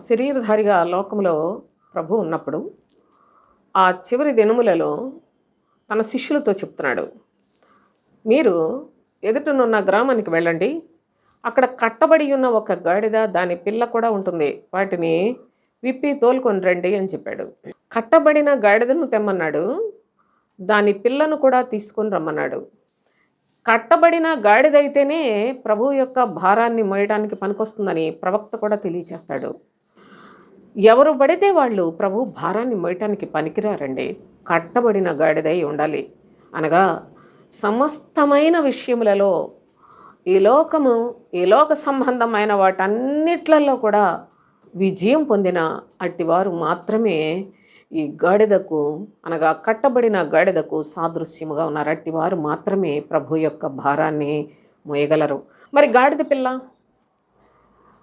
శరీరధారిగా లోకంలో ప్రభు ఉన్నప్పుడు ఆ చివరి దినములలో తన శిష్యులతో చెప్తున్నాడు, మీరు ఎదుటనున్న గ్రామానికి వెళ్ళండి, అక్కడ కట్టబడి ఉన్న ఒక గాడిద దాని పిల్ల కూడా ఉంటుంది, వాటిని విప్పి తోలుకొని రండి అని చెప్పాడు. కట్టబడిన గాడిదను తెమ్మన్నాడు, దాని పిల్లను కూడా తీసుకొని రమ్మన్నాడు. కట్టబడిన గాడిదైతేనే ప్రభు యొక్క భారాన్ని మోయడానికి పనికొస్తుందని ప్రవక్త కూడా తెలియచేస్తాడు. ఎవరు పడితే వాళ్ళు ప్రభు భారాన్ని మోయటానికి పనికిరారండి. కట్టబడిన గాడిదై ఉండాలి. అనగా సమస్తమైన విషయములలో ఈ లోక సంబంధమైన వాటన్నిట్లలో కూడా విజయం పొందిన అట్టివారు మాత్రమే ఈ గాడిదకు అనగా కట్టబడిన గాడిదకు సాదృశ్యముగా ఉన్నారు. అట్టివారు మాత్రమే ప్రభు యొక్క భారాన్ని మోయగలరు. మరి గాడిద పిల్ల,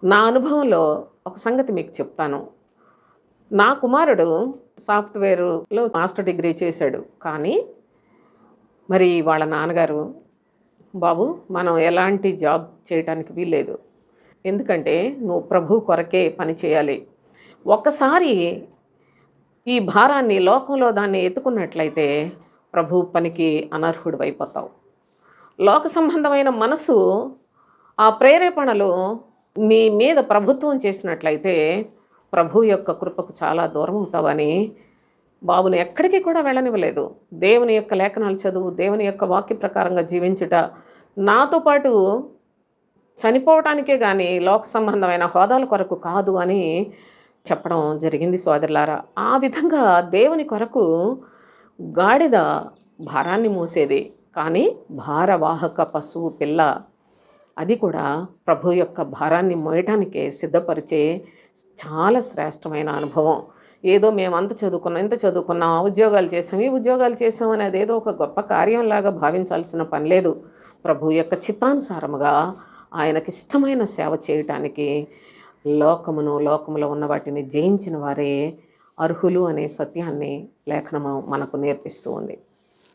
నా అనుభవంలో ఒక సంగతి మీకు చెప్తాను. నా కుమారుడు సాఫ్ట్వేర్లో మాస్టర్ డిగ్రీ చేశాడు. కానీ మరి వాళ్ళ నాన్నగారు, బాబు మనం ఎలాంటి జాబ్ చేయటానికి వీల్లేదు, ఎందుకంటే నువ్వు ప్రభు కొరకే పని చేయాలి. ఒక్కసారి ఈ భారాన్ని లోకంలో దాన్ని ఎత్తుకున్నట్లయితే ప్రభు పనికి అనర్హుడు అయిపోతావు. లోక సంబంధమైన మనసు ఆ ప్రేరేపణలు నీ మీద ప్రభుత్వం చేసినట్లయితే ప్రభు యొక్క కృపకు చాలా దూరం అవుతావని బాబుని ఎక్కడికి కూడా వెళ్ళనివ్వలేదు. దేవుని యొక్క లేఖనాలు చదువు, దేవుని యొక్క వాక్య ప్రకారంగా జీవించుట, నాతో పాటు చనిపోవటానికే కానీ లోక సంబంధమైన హోదాల కొరకు కాదు అని చెప్పడం జరిగింది సోదరులారా. ఆ విధంగా దేవుని కొరకు గాడిద భారాన్ని మోసేది, కానీ భారవాహక పశువు పిల్ల అది కూడా ప్రభు యొక్క భారాన్ని మోయటానికే సిద్ధపరిచే చాలా శ్రేష్టమైన అనుభవం. ఏదో మేము అంత చదువుకున్నాం, ఇంత చదువుకున్నాం, ఉద్యోగాలు చేసాం, ఈ ఉద్యోగాలు చేసాం అనేది ఏదో ఒక గొప్ప కార్యంలాగా భావించాల్సిన పని లేదు. ప్రభు యొక్క చిత్తానుసారముగా ఆయనకిష్టమైన సేవ చేయటానికి లోకములో ఉన్న వాటిని జయించిన వారే అర్హులు అనే సత్యాన్ని లేఖనము మనకు నేర్పిస్తూ ఉంది.